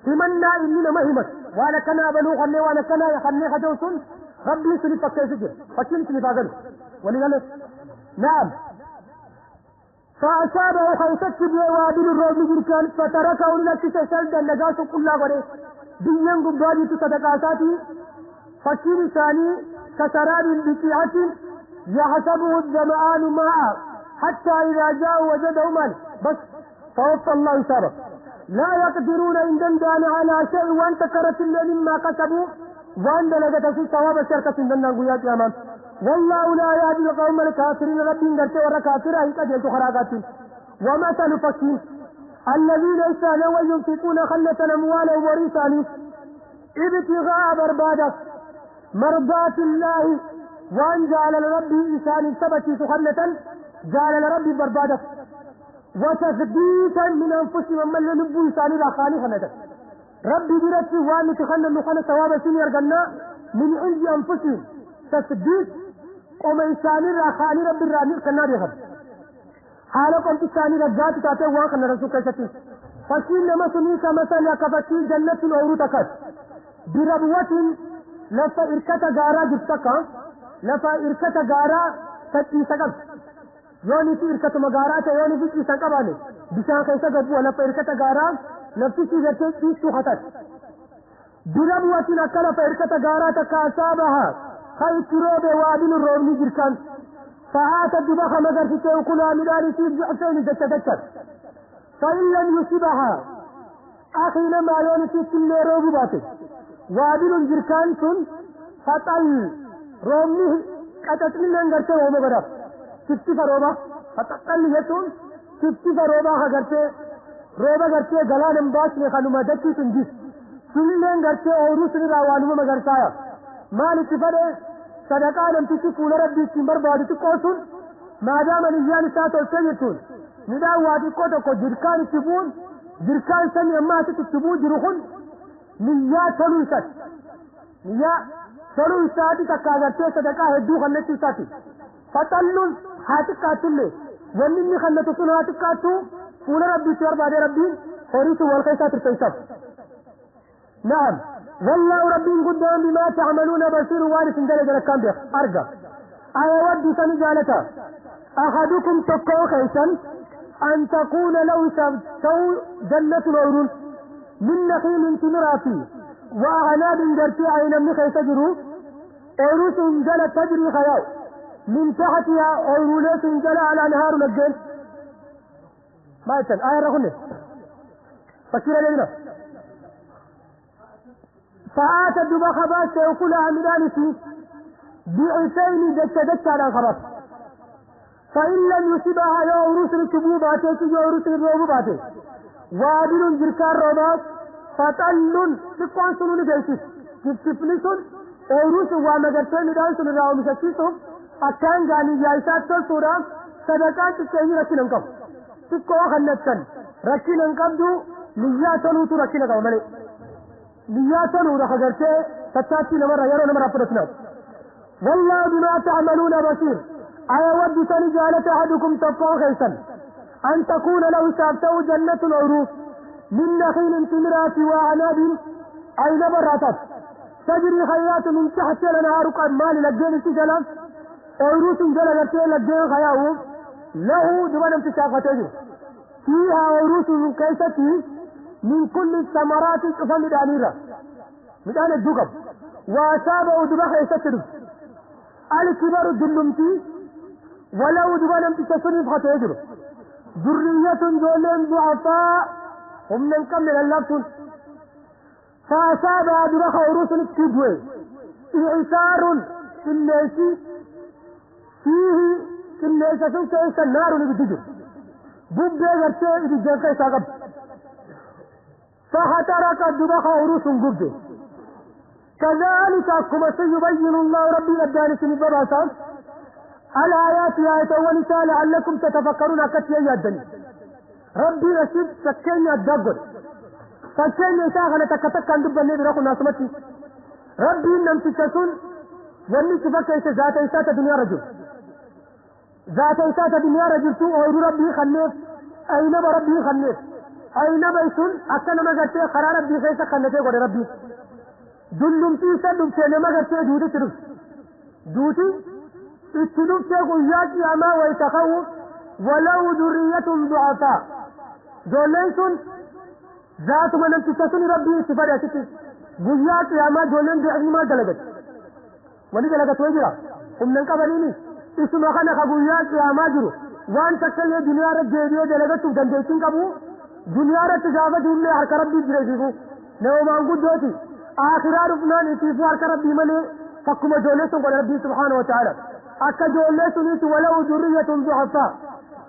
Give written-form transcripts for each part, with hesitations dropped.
همنا إننا مهمت وانا كنا بلوغ اللي وانا كنا يخلني خجوسون ربي سني فكي سجر فكين سني فاقل ولذلك نعم فأصابه خيسك بوابل الروم جركان فتركه لك سلدا نجاس كل غري دنيا قبالي تصدقاتي فكين ثاني كسراب بقيعة يحسبه الظمآن ماء حتى إذا جاء وجده مال بس توفى الله حسابه لا يقدرون إن دندان على شيء وأنت كرت مما كسبوا وأن لقد في ثواب الشركة إن دندان يا أمام والله لا يهدي القوم الكافرين ربي قرت ورا كافر أي قد خراجات ومثل فكين الذين استانوا وينفقون خلة أموالهم ورثاني ابتغاء بربادة مرضات الله وأن جعل لربي إنسان ثبت خلة جعل لربي بربادة وتثبيتا من أنفسهم من لنبو إنسان لا خالقا ربي برتي وأن تخلنا نخلنا ثواب سنير قلنا من عند أنفسهم تثبيت وما إنسان لا خالق ربي الراني كنا بيخب حالكم تساني رجات تاتي واقنا رسول كيستي فكين لما سنيك مثلا كفتي جنة أورتكت بربوة لفا إركة غارة جبتك لفا إركة غارة تتي سقب يوني في إركة مغارات يوني في سقباني بشان كيسا قبوة لفا إركة غارة نفسي سيغتي في سخطت بربوة أكل فإركة غارة كاسابها خيط روب وابن الرومي جركان فآت الدبخ مغر في تيوكنا مداري في جعفين دكتك فإن لم يصبها أخينا ما يوني في كل روب باته وابن جركان سن فطل رومي قتتني من غرته روما غرف كتي فروبا فطل يتون كتي فروبا غرته روبا غرته غلا نمباس نے خانما دتی سنجي سنلن غرته اورسن راوانو مغرتایا مالك فده صدقاء نمتشي فول ربي تنبر بادي تقوسون ما دام نجيان ساتو سيتون ندا وادي كوتو جركان تبون جركان سن يما تتبون جرخون نيا تلوسات نيا تلوسات تكاغرتي صدقاء هدو خلتي ساتي فتلون حاتقاتل ونني خلتو سناتقاتو فول ربي تور بادي ربي خوريتو والخيسات الفيسات نعم والله ربي قدام بما تعملون بصير وارث درجة كم بيخ أرجع أيود سنجالتا أحدكم تقو خيسا أن تكون له سو جنة الأورون من نخيل تمراتي وأعناب درتي عين من خيس جرو أوروس جل تجري خيال من تحتها أورولات جل على أنهار مجل ما يتن آية رغنة فكيرا لنا فآت الدبخ باس يأكلها من آلسي بعثين دك على الخبط فإن لم يصبها يا أوروس الكبوبات يا أوروس الروبات وابل جركار روبات فتل تقوان سنون جيسيس كتفلسون أوروس ومغرسين مدان سنون راو مسكيسهم أكان جاني جايسات تلسورا صدقات تكيني ركي ننقب تقوى خلتن ركي ننقب دو نياتنو تو ركي ننقب ملي نياتنو رخ غرتي تتاتي نمر يرو نمر أفرسنا والله بما تعملون بصير أيود سنجالة أحدكم تقوى خيسا أن تكون له سابتو جنة العروس من نخيل تمرات وعناب أين براتت تجري خيات من تحت الأنهار كالمال لجين التجلة عروس جل غرتي لجين خياو له دبان امتشافتين فيها عروس من كيستي من كل الثمرات كفن دانيرة مدان الدقب وأصابه دبخ يستر الكبر الدلمتي ولو دبان امتشافتين فخطيجر ذرية جولين ضعفاء هم من كم من اللبس فأصابها دبخ عروس الكبوي إعصار الناسي فيه الناسي كيس النار لبتجر بب غرتي إذا كيس أغب فحترك الدبخ عروس قبه كذلك كما سيبين الله ربي لبدان سنة براسا الآيات آية ونساء لعلكم تتفكرون كتيا يدني ربي رشيد سكيني الدقل سكيني ساغنة تكتك عن دب النبي رقم ناسمتي ربي إنم تكسون ومن تفكر ذات إنسات دنيا رجل ذات إنسات دنيا رجل تو أولو ربي خليف أين ربي خليف أين بيتون أكنا ما قلت قرار ربي خيسا خنتي قول ربي دلهم تيسا دمتين ما قلت دوتي تدف دوتي اتدف تقويات ياما ويتخوف ولو ذرية ضعفاء دوليسون ذات من امتساسون ربي استفادة ستي قويات ياما دولين بعلم ما دلقت ولي دلقت ويجرا ومن قبليني اسم خانك قويات ياما جرو وان تكلي دنيا رجيدية دلقت ودنديسين قبو دنيا رتجافة اللي حرك ربي جريسيكو نو مانقود دوتي آخرا رفنان اتفو حرك ربي ملي فكما جوليسون قول ربي سبحانه وتعالى أكا جوليسون إتو ولو ذرية ضعفاء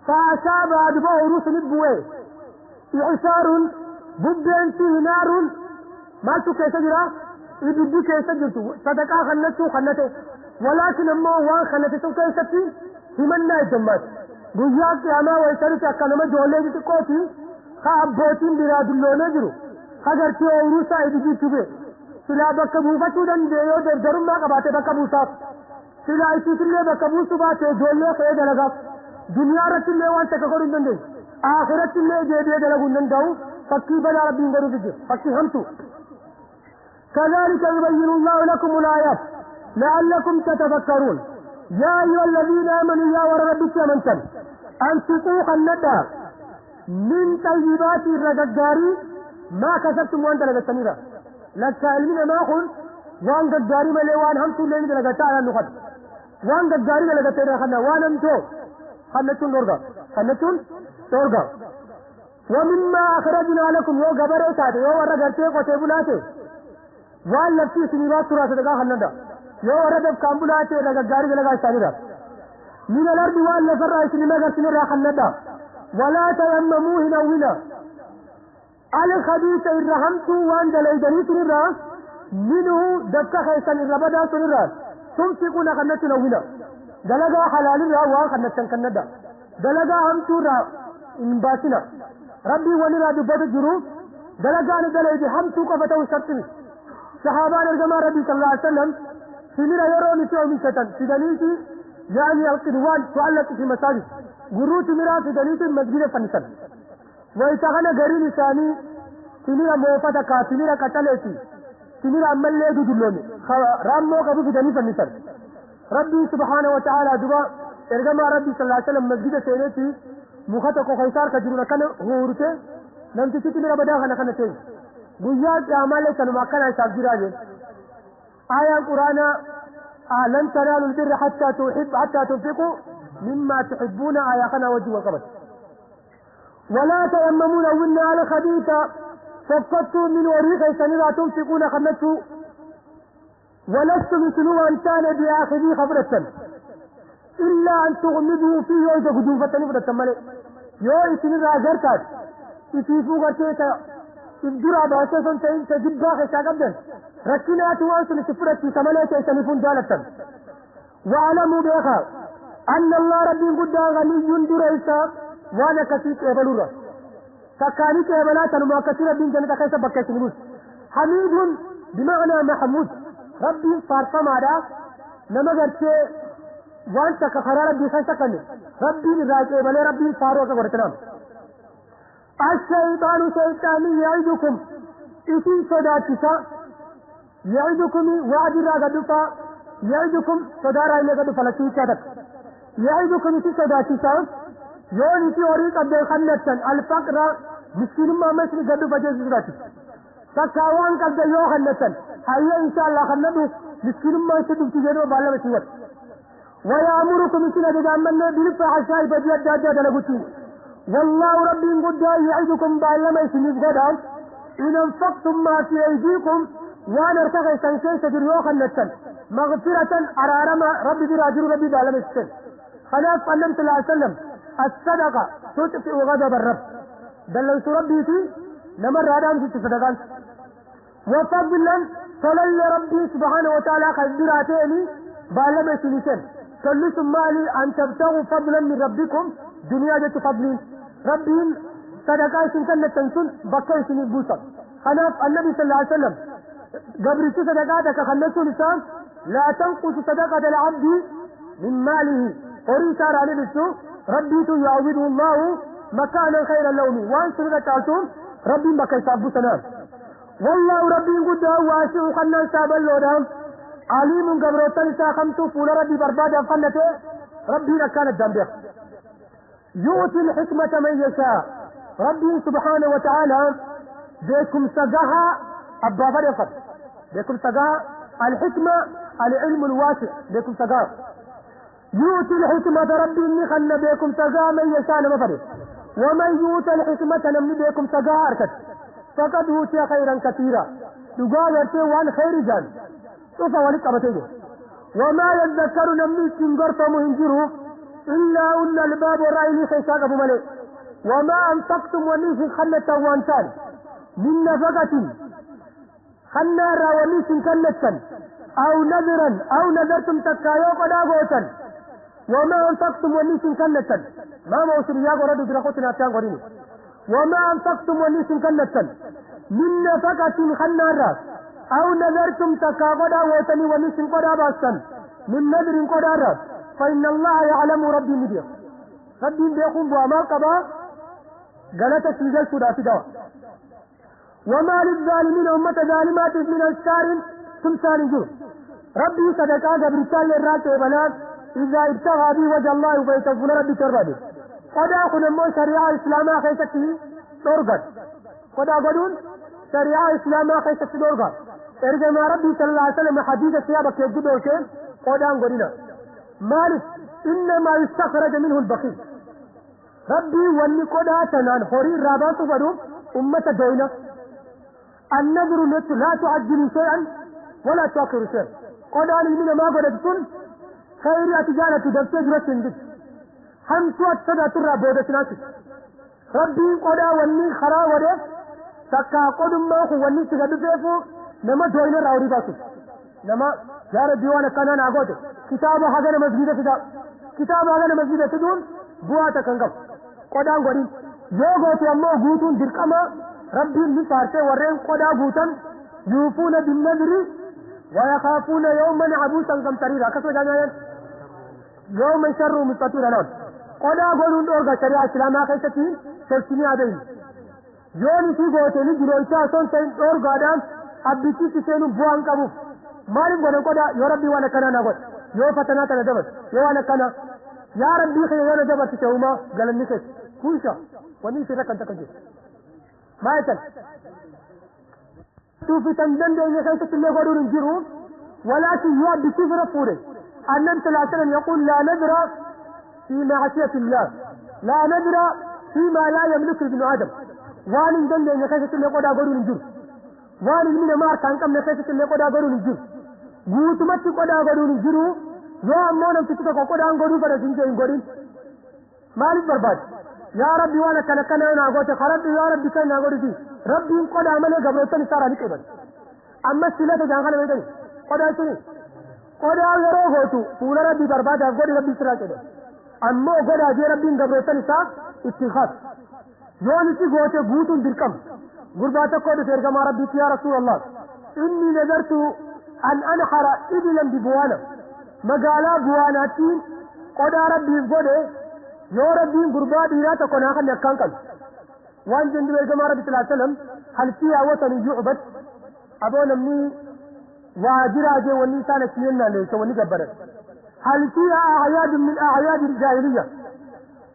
فأصاب أدبه روس نبوه إعصار ببين فيه نار ما تو كيسا جرا إبدو كيسا جرتو صدقا خنته ولكن أما هو خنته كيسا تي همنا الجمات بياك ياما ويساري تأكا نما جولي تقوتي خابوتين براد اللون جرو خجر تيو روسا إبدو تبه سلا بكبوفتو دن ديو در درم ما قباته بكبوسات سلا إسيس اللي بكبوسو باته جولي خيد لغاق دنيا رت اللي وان تكقولون دندن آخرت اللي جيبيه دلقون دنداو فكي بلا ربين قروا فيجي فكي همتو كذلك يبين الله لكم الآيات لعلكم تتفكرون يا أيها الذين آمنوا يا وربك يا منتن أنفقوا خندا من طيبات الرجال ما كسبتم وانت لغتنيرا لك علمنا ما أخون وان قداري مليوان همتو اللي لغتا على النقد وان قداري لغتنيرا خنا وانمتو خنتون تورغا ومما أخرجنا لكم يو غبري ساتي يو ورى غرتي قوتي بلاتي وان لفتي سنيبات سورة صدقا خندا يو ورى دب كامبلاتي لغا غاري لغا سانيرا من الأرض وان لفر سنما غرسني را خندا ولا تيمموا هنا على الخبيث الرحمت وان دليدني سنرا منه دبك خيسان الربدا سنرا تمسكون خنتنا هنا دلقا حلال را وان خنتن كندا دلقا همتو را انباسنا ربي ونرا دبت جروب دلقا ندلقا همتو قفتو سبتني صحابان ارجما ربي صلى الله عليه وسلم سنرا يروني سيومي ستن سدنيتي يعني القدوان تعلق في مساجد قروت مرا سدنيتي مسجد فنسن ويتغنى قرين ثاني سنرا موفتكا سنرا قتلتي سنرا ملي دلوني رامو قبو سدني فنسن ربي سبحانه وتعالى دبا ارجما ربي صلى الله عليه وسلم مسجد سينتي مخاتكو خيسار كجرونا كان هورته لم تسيتي لنا بدا خنا تين بيات اعمال كانوا ما كان حساب جراجه آية القرآن لن تنالوا البر حتى تنفقوا مما تحبون آية خنا وجه وقبل ولا تيممون ونا على خبيثة فقدتم من وريق سنرا تنفقون خنته ولستم مثلوا أن كان بآخذي خبرة إلا أن تغمدوا فيه وإذا قدوفة نفرة ملئ يو إسنرا جرتات إسيفوغ تيتا إبدرا باسسون تجبا خشا قبدا ركنات وانسل سفرة تملئ تيسنفون جالة وعلموا بيخا أن الله ربي قد غني دريسا وانا كثير إبلورا فكانت إبلات وما كثير بين جنة خيسا بكيس نبوس حميد بمعنى محمود ربي فارفا مادا نمغر شيء وانت كخرا ربي خيسا كنه ربي راجع بلي ربي فاروق ورتنام الشيطان شيطاني يعيدكم إسي صداتسا يعيدكم وعد راغدفا يعيدكم صدارا إلي قد فلسي كادك يعيدكم إسي صداتسا يون إسي أريد أبدي خنتن الفقر مسكين ما مسلي قد فجيز صداتس فكاوان قد يو خنتن هيا إن شاء الله خنتو مسكين ما يسدف تجيرو بالا مسيوت ويأمركم إسنا دجامنا بالفحشاء بديت دادا لغتين والله ربي قد يعيدكم بالا يسنف غدا إن انفقتم ما في أيديكم وانا ارتغي سنسيس دريوخا نتن مغفرة أرارما ربي براجر ربي بالا مسكين خلاف النبي صلى الله عليه وسلم الصدقة تطفئ غضب الرب دلوت ربي في نمر رادام في صدقان وفضلا فلل ربي سبحانه وتعالى خذراتيني بالا مسكين كلكم مالي أن تبتغوا فضلا من ربكم دنيا جت فضلين ربهم صدقاء سنكن تنسون بكي سنبوسا خلاف النبي صلى الله عليه وسلم قبرت صدقاتك خلته لسان لا تنقص صدقة العبد من ماله وريسار عليه بسو ربي يعوضه الله مكانا خير اللوم وانتم تعلتم ربي بكي صابو سنان والله ربي قد واسع خنان سابا اللودام عليم قبروتان ساخمتو فول ربي بربادا فنته ربي كانت جنبه يؤتي الحكمة من يشاء ربي سبحانه وتعالى بكم سقاها أبا فريقا بكم سقاها الحكمة العلم الواسع بكم سقاها يؤتي الحكمة ربي إني خن بكم سقاها من يشاء نمفرق ومن يؤتي الحكمة نمني بكم سقاها أركت فقد أوتي خيرا كثيرا تقاورتي وان خير جان شوف ولك أبتيه وما يذكر نمني سنقرتم هنجره إلا أن الباب الرأي خيساق أبو ملك وما أنفقتم ونيس خنة وانتان من نفقة خنة ونيس كنة أو نذرا أو نذرتم تكايو قد أغوتا وما أنفقتم ونيس كنة ما موصل ياغو ردو جرخوتنا أتيان قريني وما أنفقتم ونيس كنة من نفقة خنة أو نذرتم تكا قد أغوتني ونيس قد أباسا من نذر قد أراد فإن الله يعلم ربي مدير ربي بيقوم بأمال قضاء قالت تنزل سوداء دواء وما للظالمين أمة ظالمات من أشكار تمثال جر ربي صدقاء برسال الراكب بلاد إذا ابتغى بي وجه الله وبيتفل ربي تربي قد أخذ مو شريعة إسلاما خيستي دورغد قد أخذون شريعة إسلاما خيستي دورغد إرجع ما ربي صلى الله عليه وسلم حديث سيابك يجد وكين قد أنقرنا مالك إنما يستخرج منه البخيل ربي ولي قدا تنان حرير رابات فروب أمة دينة النذر لا تعجل شيئا ولا تؤخر شيئا قدا من ما قدتن خير أتجانة دفتج رسندك همسوا السنة ترى بودة ناسك ربي قدا ولي خرا ودف تكا قدم ما هو ولي سجد فيفو نما دينة راوري باسو نما جار ديوان كنان أغوته كتاب هذا مسجد فدا كتاب هذا مسجد تدون بواتا كنغف قدان غورين يوغوتي أمو غوتون دركما ربي نسارته ورين قدا غوتن يوفون بالنذر ويخافون يوما عبوسا قمطريرا كسو جانيان يوم شر مستطير نون قدا غورون دورغا شريعة إسلاما كيستين تلسيني عدين يوني في غوتيني جلويتا سون سين دورغا دام أبتي سينو بوان كبوف مالك غنا قدا يا ربي وانا كنا نقول يو فتنا تنجبت يو أنا كنا يا ربي خير يا نجبت تشوما قال النساء كوشا وني سيرك أنت كذي ما يتل شوف تندن ده يخيط تلي غدور الجرو ولكن يواد بكفر فوري النبي صلى الله عليه وسلم يقول لا نذر في معصية الله لا نذر فيما لا يملك ابن آدم وان دن ده يخيط تلي غدور الجرو وان من مار كان كم يخيط تلي غدور الجرو guutumatti qodaa godhuun jiru yoo ammoo namtichi tokko qodaan godhuu fedhe sinjee hin godhin maaliif barbaade yaa rabbi waan akkana kana naa goote karadhi yaa rabbi kan naa godhiti rabbiin qodaa malee gabroottan isaarraa ni qeeban amma silata jaan kana beekani qodaa suni qodaa yeroo gootu fuula rabbii barbaadaaf godhi rabbii sirraa qeeban ammoo godaa jee rabbiin gabroottan isaa ittiin kaas yoo nisi goote guutuun dirqama gurbaa tokko dhufe ergamaa rabbiitti yaa rasuulallah inni nazartu أن أنحر إبلا ببوانا مقالا بواناتين قد ربي قده يو ربي قربا دينا تكون آخر نكان كان وان جندو الجماعة ربي صلى الله عليه وسلم هل فيها وطن يعبد أبو نمني واجراجي والنسان سينا ليس ونقبرت هل فيها أعياد من أعياد الجاهلية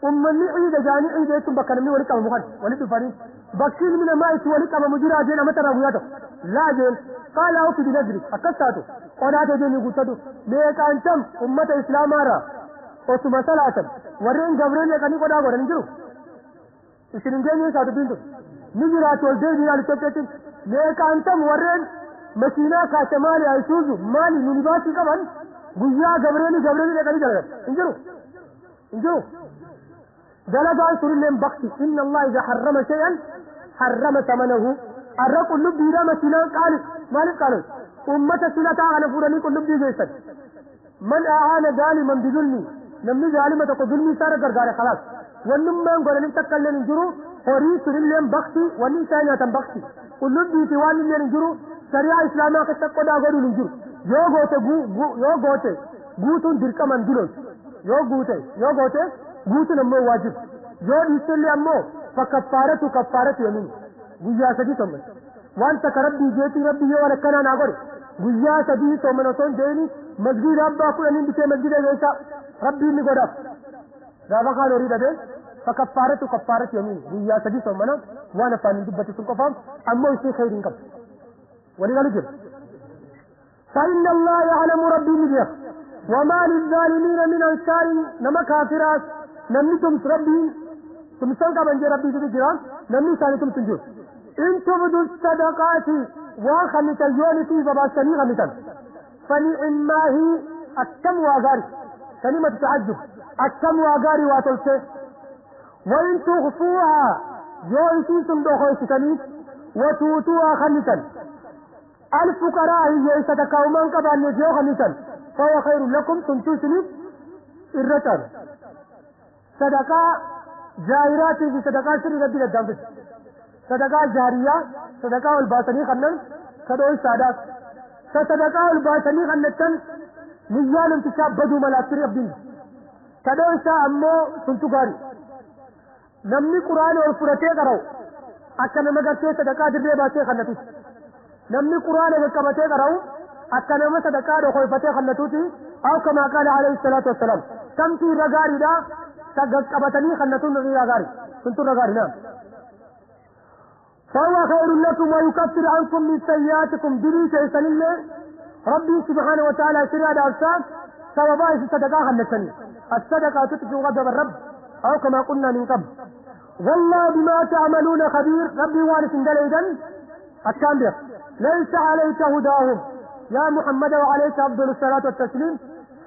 أمني عيد جاني عيد يتم بكرمي ولك أبو مخان ولد فريد بكين من ما يسوى لك أبو مجراجين أمتر أبوياته لا جين قال أوفي بنذري أكستاتو قناته جيني قلتاتو ليك أنتم أمة إسلام آرا وسما صلاة ورين جبرين يكني قد أغور نجرو إسرنجين يساتو بنتو نجرات والدين يالي تبتتين ليك أنتم ورين مسينا كاشمالي أيسوزو مالي نونيباسي كمان بيا جبرين يكني جلد انجرو جلدان سرين بختي إن الله إذا حرم شيئا حرم ثمنه الرق اللب إذا مسينا قال مالك قالوا أمة سنة أنا فرني كل لب جيسد من أعان ظالما بظلمي نمني ظالمة ظلمي سارة غرغار خلاص ونما نقول نتكلم نجرو هوري سرين لهم بختي وني ثانية بختي كل لب يتوان لهم نجرو شريعة إسلامية كتب غير نجرو يو غوتة غوتون دركا من دلوس يو غوتة غوتون أمو واجب يود يسلي أمو فكفارته كفارة يمين قيا سدي ثمن وانت كربي جيتي ربي يوانا كان ناقر قيا سدي ثمن وصون ديني مسجد أبا كل أنين بكي مسجد جيسا ربي اللي قدف رابا قال أريد أبين فكفارته كفارة يمين قيا سدي ثمن وانا فاني دبتي سنكفام أمو يسي خيرين كم ولذلك فإن الله يعلم ربي مليك وما للظالمين من أنصار نما كافرات نمنتم ربي تمسان كمان جي ربي جدي جرام نمني ثانيتم تنجوز إن تبدوا الصدقات وخلت اليون في بباسني غلطا فنعما هي أكم وغاري كلمة تعجب أكم وغاري واتلسه وإن تخفوها يويتي تندوخوا ستني وتوتوها خلطا الفقراء هي صدقاء من قبل يجيو خلطا فهو خير لكم تنتوسني الرتر صدقاء جائرات في صدقاء سري ربي الدم صدقاء جارية صدقاء الباطني خنن كدوي سادات صدقاء الباطني خنتن نيان انتشاب بدو ملاكري الدين كدوي سا أمو سنتقاري نمني قرآن والفرتي قرأو أكا نمغرتي صدقاء جربي باتي خنتي نمني قرآن وكبتي قرأو أكا نمو صدقاء وخوفتي خنتوتي أو كما قال عليه الصلاة والسلام كم في رغاري دا قبتني خنتون رغاري سنتو رغاري نعم فهو خير لكم ويكفر عنكم من سيئاتكم دليل سيسن الله ربي سبحانه وتعالى سريع دارسان سوابا صدقاء خنتني الصدقة تتجو غضب الرب أو كما قلنا من قبل والله بما تعملون خبير ربي وارث دليلا التنبيه ليس عليك هداهم يا محمد وعليك أفضل الصلاة والتسليم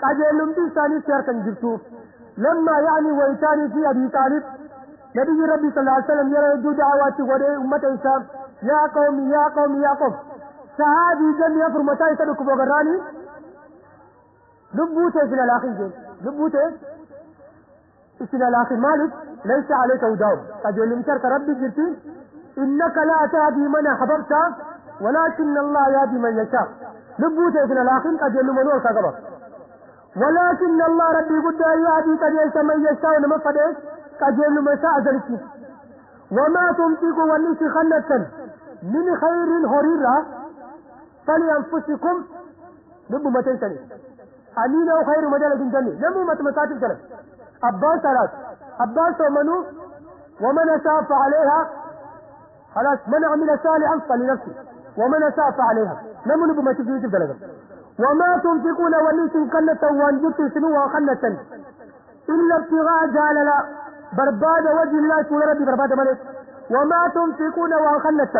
قجلهم بيساني سيركا جبتوه لما يعني ويتاني في أبي طالب نبي ربي صلى الله عليه وسلم يرى يدو دعوات ودي أمة إسلام يا قوم يا قوم يا قوم سهادي جميع فرمتا يسألكم وقراني لبوته إسنا الآخر لبوته إسنا الآخر مالك ليس عليك هداهم قجلهم سيرك ربي جبتي إنك لا تهدي من أحببت ولكن الله يهدي من يشاء لبوته إسنا الآخر قجلهم منور كقبر ولكن الله ربي قد يهدي قد يشاء من يشاء ونمفده قد يلمساء ذلك وما تنفقوا والنس خنة من خير هريرة فلأنفسكم لبو متيتني أمين أو خير مدالة جنجني لبو متمسات الجنة أباس ثلاث أباس ومنو ومن أساف عليها خلاص من عمل صالحا فلنفسه ومن أساف عليها لم نبو متيتني الجنة وما تنفقون والنس خنة وانجبت سنوها خنة إلا ابتغاء جعلنا برباد وجه الله سورة ربي برباد ملك وما تنفقون وخنة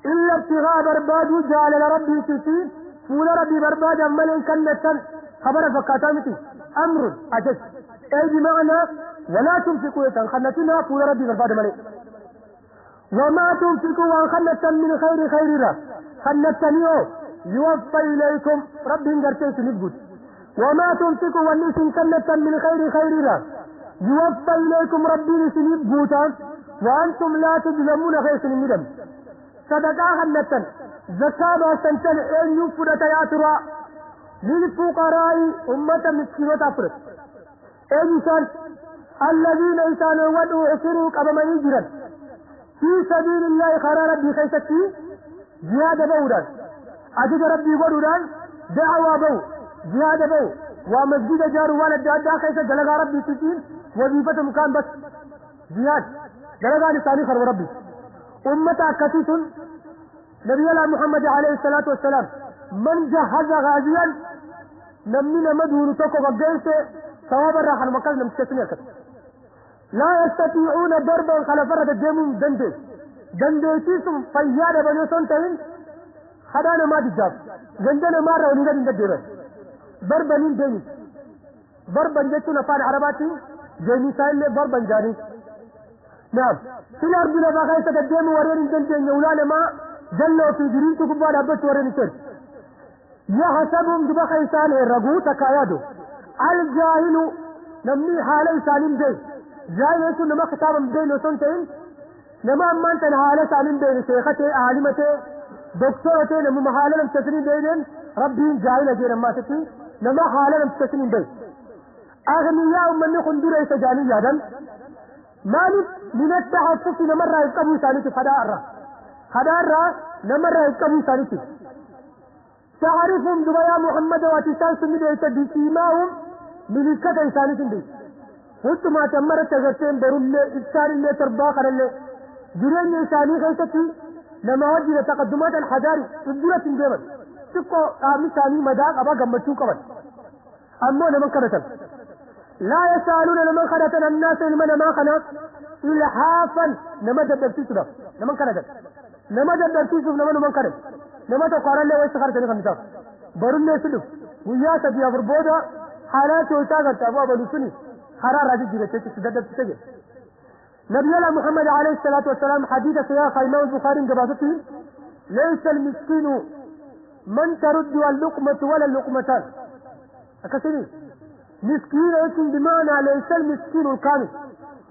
إلا ابتغاء برباد جعل ربي سيسي سورة ربي برباد ملك كنة خبر فكاتامتي أمر أجل أي بمعنى ولا تنفقوا خنتنا سورة ربي برباد ملك وما تنفقوا وخنة من خير خنتني يوفى إليكم ربي انقرتيت نبقود وما تنفقوا والنس كنة من خير يوفى إليكم ربي لسنين بوتا وأنتم لا تظلمون غير سنين ندم صدقاء هنة زكاة سنتن أن ينفذ تياترا للفقراء أمة مسكينة أفرد إنسان الذين إنسان ودوا عسروا قبما يجرا في سبيل الله خرى ربي خيستي جهاد بودا أجد ربي ودودا دعوة بو جهاد بو ومسجد جارو وانا دا خيسة جلغا ربي تسين وظيفة مكان بس جهاد جلغا لساني خرب ربي أمتا كثيث نبي الله محمد عليه الصلاة والسلام من جهز غازيا نمنا مدهون توقف الجيسة ثواب الراحة المكان نمسكسني لا يستطيعون ضربا خلفرة الجيمون دنديتيسم فيادة بنيسون تهين خدانا ما تجاب جندنا ما روني لدين دجيبه ضربا ديني ضربا جيتنا فان عرباتي جيني سايل ضربا جاني نعم في الأرض لما خيسة الديم ورين جنجين يولانا ما جلوا في جرينتو كبانا بس ورين سر يحسبهم دبا خيسان الرقو تكايادو الجاهل نمني حالي سالم دي جاهل نما خطابا دين وسنتين نما أمانتن حالي سالم دين شيختي عالمتي دكتورتي نما محالا نمتسنين دين ربي جاهل أجير أماتتي نما حالا نمتسنين دين أغنياء من خندور إيسا جاني يادن مالك من التعفف نمر يقبو ثالث خدارة نمر يقبو ثالث تعرفهم دبيا محمد واتسان سمي يتدي سيماهم من الكتن ثالث دي قلت ما تمرت تغسين برون إبسان اللي ترباقر اللي جرين إنساني غيثتي لما وجد تقدمات الحضاري الدولة الجبل تقو آمي ثاني مداق أبا قمتشو قبل أمو لمن كرتن لا يسألون لمن كرتن الناس لمن ما خلق إلحافا لما جدرتي سدف لمن كرتن لما جدرتي سدف لمن كرتن لما تقارن له ويستخرجني خمسة برون نسلف ويا سبيا بربودا حالات ويتاغت أبواب لسني حرار راجل جيرتك سددت تجي نبي الله محمد عليه الصلاة والسلام حديث سياق إمام البخاري جبازته ليس المسكين من ترد اللقمة ولا اللقمتان أكثرين مسكين يكون بمعنى ليس المسكين الكامل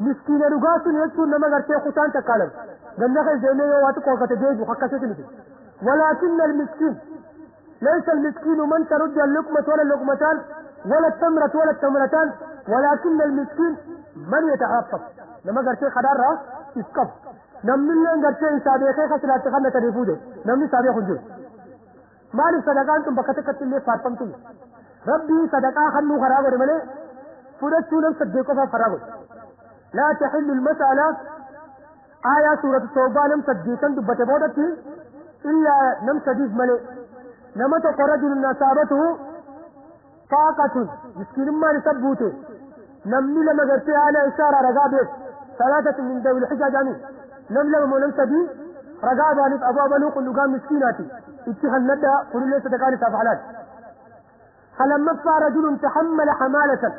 مسكين رقاس يكون لما قرتي خطان تكالب جنة زينية واتق وقت جيج وحكسة مثل ولكن المسكين ليس المسكين من ترد اللقمة ولا اللقمتان ولا التمرة ولا التمرتان ولكن المسكين من يتعاطف لما قرتي خدارة يسكب نمني اللي قرتي إسابي خيخة سلا تخلنا تريفوده نمني سابي خنجو مالي صدقاء انتم بكتكت اللي فاتمتم ربي صدقاء خلو خراغو رمالي فرسو لم صدقوا ففراغو لا تحل المسألة آية سورة التوبة لم صدقوا دبت بودتي إلا نم صديق ملي نمت رجل نصابته طاقة مسكين ما نسبوته نمني لما قرتي على إشارة رقابه ثلاثة من ذوي الحجة جاني نم لم صديق رقابة أبواب نوق اللقام مسكيناتي اتخذ ندى قل ليس تكاني تفعلات فلما اطفى رجل تحمل حمالة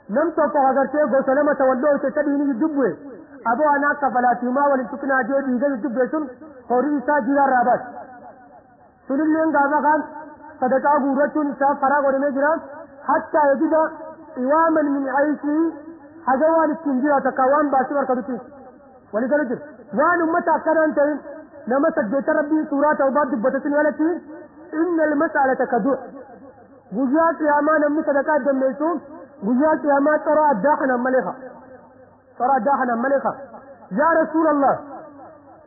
لم تطفى غرتيه وسلمة والله تتبهني الدبوة أبو أناك فلا تيما ولنتكنا جيبي جيب الدبوة سن قريسا جيار رابات سن اللي انقاذا كان صدقاء قورتون ساف فراغ ورمجرا حتى يجد إواما من عيشه حجوان التنجيرة تقوان باسور كدتين ولذلك وان أمتا كرانتين لما سجدت ربي سورة وبعد دبتين ولكن إن المسألة كدوح وجاءت يا ما نمني صدقات دميسون وجاءت يا ما ترى الداحنا ملكة يا رسول الله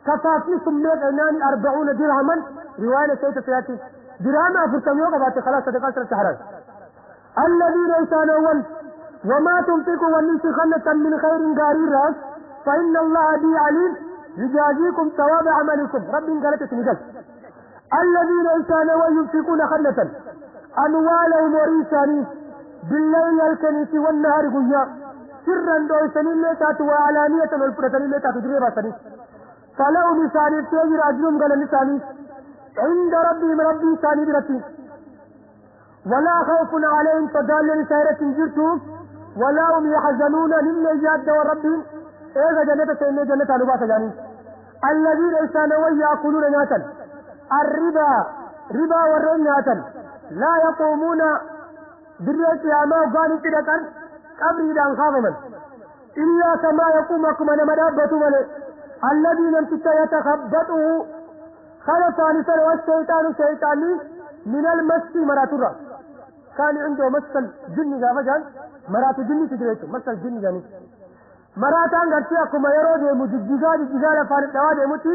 كفاتني سميت عناني 40 درهما رواية سيدة سياتي درهم أفرتم يوغا باتي خلاص صدقات السحرات الذين يتناول وما تنفقوا والنسي خلة من خير قارير فإن الله بي عليم يجازيكم ثواب عملكم رب قالت تنجل الذين يتناول وينفقون خلة أموالهم وريساني بالليل الكنيس والنهار قيا سرا دويساني الليتات وعلانية والفرساني الليتات دريبا ساني فلو نساني تيجر أجلهم قال نساني عند ربي ساني برتي ولا خوف عليهم فدال سيرة جرتوا ولا هم يحزنون للي جاد وربهم إذا جنة سيني جنة لباس جاني الذين يسانوا يأكلون ناتا ربا ورين ناتا لا يقومون بالرئيس أما وقالوا كده قبري دان خاضما إلا كما يقومكم أنا مدابة ملئ الذي لم يتخبطه خلصان سنة والشيطان شيطاني من المس مراتورة كان عنده مس الجن غافجان مرات الجن تجريته مس الجن جاني مراتان غرتي أكما يرود مجدجال فارد دواد يموتي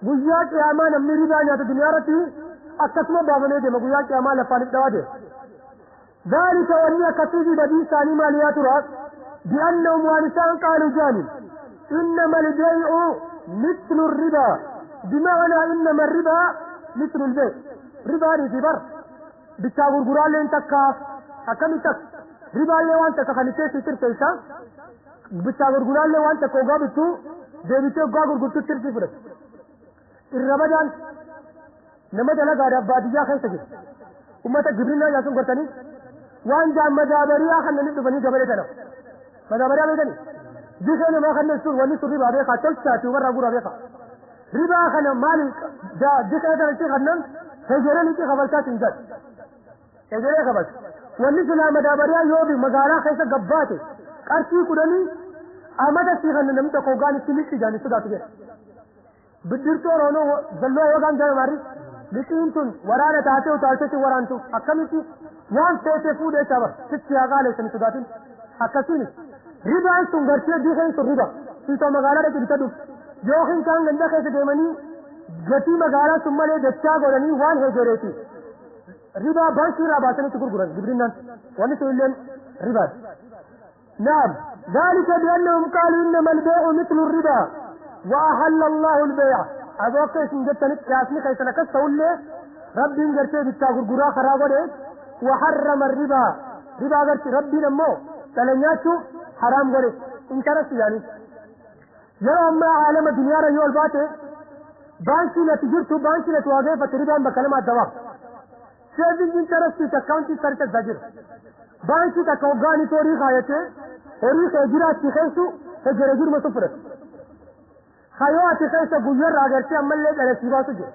بياك يا أمان أميري بانيات الدنيا رتي أكتما بابنه دي مغياك يا أمان فارد دواد ذلك ولي كتيجي بدي ثاني ماليات راس بأنهم وانسان قالوا جانب إنما البيع مثل الربا بمعنى إنما الربا مثل البيع ربا رزبر بتاغر قرال لين تكاف أكمل تك ربا اللي وانت كخانيتي ستر سيسا بتاغر قرال لين وانت كوغا بتو ديبتو غاغر قلتو ترسي فرس الربا جان نمت لك عربادية خيسا أمتا جبرين جاسم قرتني وان جاء مجابريا خلني دبني جبريتنا مجابريا بيتني جيسنا ما خلنا السور وني سور ربا بيخا تلساتي ورا غورا بيخا ربا خلنا مالك جاء جيسنا تنتي خلنا هجرني تي خبرتات انجد هجرني خبر وني سنا مجابريا يوبي مغالا خيسا غباتي قرتي كدني امدا سي خلنا نمتا كوغاني سيليتي جاني سداتي بدرتو رونو زلو يوغان جاي ماري لكن ورانا تاتو تاتو ورانتو اكمتي وان تيتي فودي تابا ستي اغالي سنتداتين اكسيني ribaan sun gartee diikeen sun riba siitoo magaalaa dhaqi bitadhu yookiin kaan ganda keessa deemanii gatii magaalaa sun malee dachaa godhanii waan heegereeti ribaa baankii irraa baasanitti gurguran gibrinnaan wanni sun illeen ribaati. نعم ذلك بأنهم قالوا إنما البيع مثل الربا وأحل الله البيع أذوك اسم جتنك كاسمي خيسنا كسولي ربي انجرتي بالتاغر قراء خرابه وحرم الربا ربا قرتي ربي نمو تلنياتو حرام قري انترس يعني يرى ما عالم الدنيا رأيو الباتي بانكي نتجرتو بانكي نتواقفة ربا بكلمات دواب سيفنج انترس تكاونتي سرت الزجر بانكي تكوغاني توريخ آيته توريخ اجرات تخيسو تجرجر مصفرت خيوات خيسا قير راقرتي أمال ليك على سيباسو جي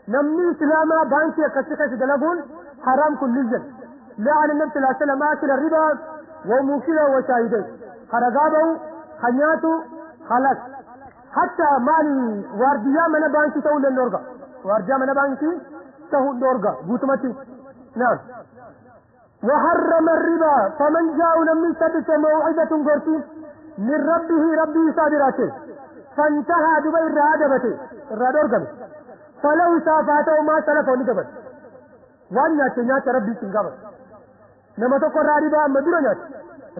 نمني إسلاما بانكي أكسي خيسا دلقون حرام كل الجن لعن النبي صلى الله عليه وسلم آكل الربا وموكله وشاهدين خرقابه خنياته خلاص حتى مالي وارديا من بانكي تقول النورغا وارديا من بانكي تقول النورغا قوتمتي نعم وحرم الربا فمن جاء لم يثبت موعدة قرتي من ربه صادراته فانتهى دبي الرادبته الرادورغم فلو سافاته ما سلف ونجبت وانا تنيات ربي سنقبت نما تقول ربا مدرنات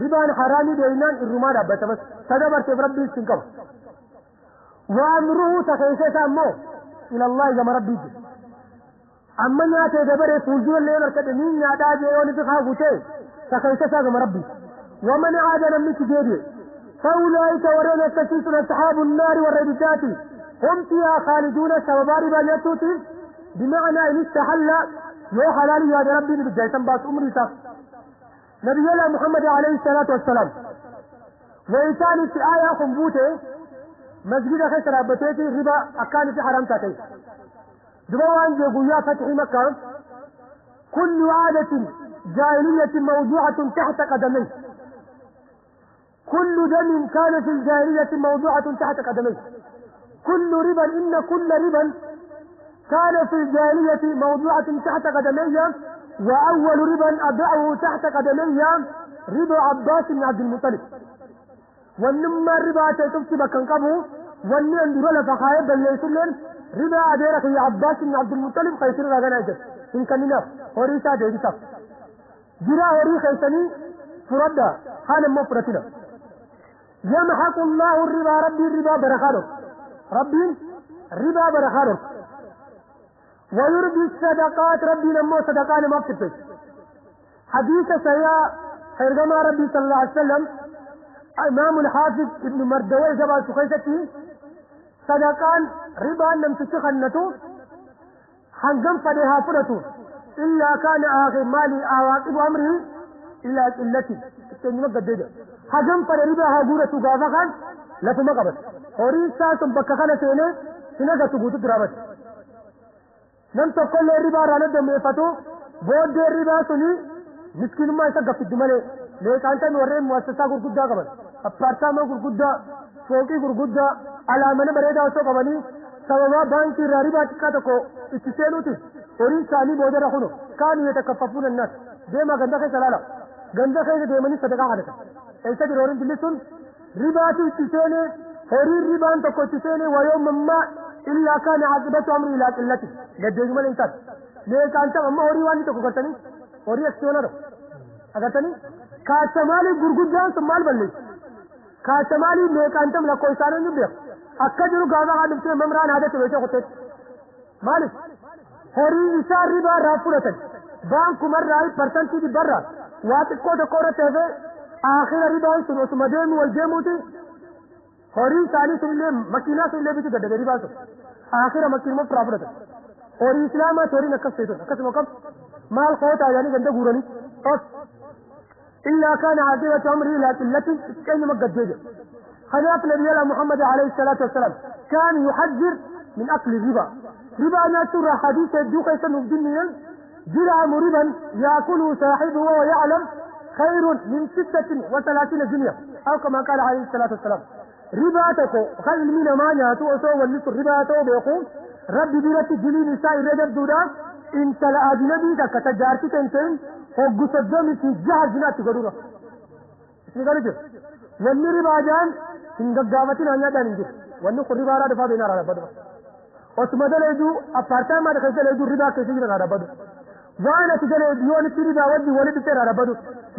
ربا حرامي بينان الرمان أبت بس تدبرت ربي سنقبت وأمره تخيسة أمه إلى الله كما ربي جي أما ناتي دبره فوجور لين الكدمين يعدا جيوني تخافوته تخيسة كما ربي ومن عاد نمك جيدي فأولئك ورنا تكيسنا أصحاب النار والرجات هم فيها خالدون سوابار بانياتوتي بمعنى إن استحل يو حلالي يا ربي بالجيسان باس أمري صح نبي الله محمد عليه الصلاة والسلام وإنسان في آية خنبوته مسجد خيسر أبتيتي ربا أكان في حرام تاتي دبوان جيقويا فتح مكة كل عادة جاهلية موضوعة تحت قدميه كل دم كان في الجاهلية موضوعة تحت قدميه كل ربا إن كل ربا كان في الجاهلية موضوعة تحت قدمي وأول ربا أضعه تحت قدمي ربا عباس بن عبد المطلب ونما الربا تكتب كنقبه وني أندر لفخايب بل يسلم ربا أديرك يا عباس بن عبد المطلب خيسر غانا جد إن كان نف هوريسا ديريسا جرا هوري خيسني فردا حالا مفرتنا يمحق الله الربا ربي الربا برخانه ربي الربا برخانه ويربي الصدقات ربي نمو صدقان ما بتفش حديث سيا خيرجما ربي صلى الله عليه وسلم إمام الحافظ ابن مردوي جبا سخيستي صدقان ربا لم تتخنتو حنجم فدها فرتو إلا كان آخر مالي عواقب أمره إلا قلتي التاني مقددة حجم فد ربا هاقورة غافقا لفو مقبت هوري ساسم بكخانة سيني سنغة تبوت درابت نم تقول الربا رانا دميفتو بود الربا سني مسكين ما يسا قفت دمالي ليك أنت نورين مؤسسة قرقودة قبل أبارتاما قرقودة فوقي قرقودة على من بريدا وسو قبلي سببا بانكي راربا تكاتكو اتسينوتي ورين سالي بودة رخونو كانوا يتكففون الناس ديما غندخي سلالا غندخي ديماني صدقاء حدثا ایسا دي رورين دلسون رباتي اتسيني هورين ربان تكو اتسيني ويوم ما إلا كان عاقبة أمر إلى قلته قد يجمع الإنسان ليك أنت أما هوري واني تكو قرتني هوري أكسيونا أقرتني كاتمالي قرقود جان سمال بلي كاتمالي ليك أنت من أكويسانا نبيق أكجرو قاضا قادم سنة ممران هذا تبيشا قطت مالك هوري إسار ربا رافورة بانكو مر رأي پرسنتي دي برا واتكو تكورة تهفه آخر ربا سنو سمدين والجيموتي هوري سالي سنلي مكينة سنلي بيتو گده ربا سن آخر مكين مو پرافورة هوري إسلاما توري نكس سيتو نكس موقف مال خوت آجاني گنده گوراني إلا كان عاقبة أمره إلى قلته كأن مقد جيجا خلاف نبي الله محمد عليه الصلاة والسلام كان يحذر من أكل الربا ربا ناتر حديث الدوخ يسنه الدنيا درهم ربا يأكله صاحبه وهو يعلم خير من 36 جنيه أو كما قال عليه الصلاة والسلام ربا تكو خل من ما ناتو وسو ولس الربا تو بيقوم ربي بيرت جلي نساء رجب دودا إن تلا أجنبي كتجارتي تنتين وقصدهم في جهة جنات قدورة اسمه قال wanni ribaajaan hin gaggaafatin hanyadhaan hin jiru wanni kun ribaaraa dhufaa beena irraa dhabbadu osuma daleedu appaartaamaa keessa daleedu ribaa keessa jira irraa dhabbadu waan ati daleedu yoo itti ribaa wajji wali dhufte irraa dhabbadu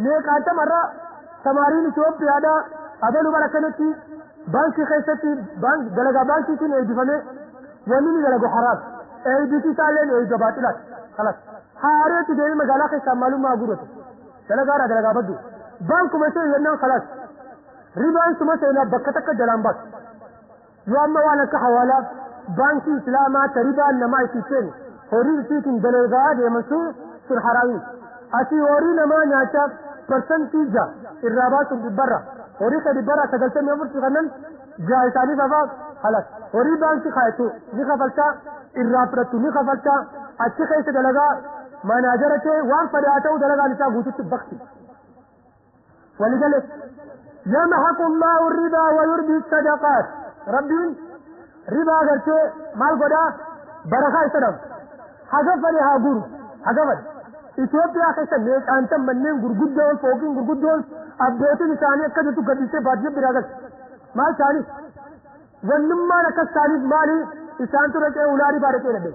meeqaantamarra samaariin Itoophiyaadhaa abaluu bara kanatti baankii keessatti dalagaa baankiitiin eebbifame wanni ni dalagu haraam eebbisi isaalleen eebba baaxilaati kalas haareetti deemee magaalaa keessaa maalummaa guurratu dalagaadhaa dalagaa baddu baankuma ishee yennaan kalas ribaan suma seenaa bakka takka jalaan baasu yoo amma waan akka hawaalaaf baankii islaamaa ta ribaan namaa itti seenu horii isiitiin dalagaa deeman sun haraami asii horii namaa nyaachaaf persentii ja irraa baasuun dhibbarra horii ka dhibbarra 94 kannan jaa isaaniif hafaa halas horii baankii kaayetu ni kafaltaa irraa fudhattu ni kafaltaa achi keessa dalagaa manaajara kee waan fedhe haa ta'u dalagaan isaa guututti bakti waligalee يمحق الله الربا ويربي الصدقات ربين ربا قرتي مال قدا بركة يسلم حقفل يا غور حقفل إثيوبيا كيسا نيك أنتم منين غرغدون فوقين غرغدون أبوتي نساني كده تقدسي باجي براغس مال ثاني ونما لك الثاني مالي إسان تركي أولاري باركي لدي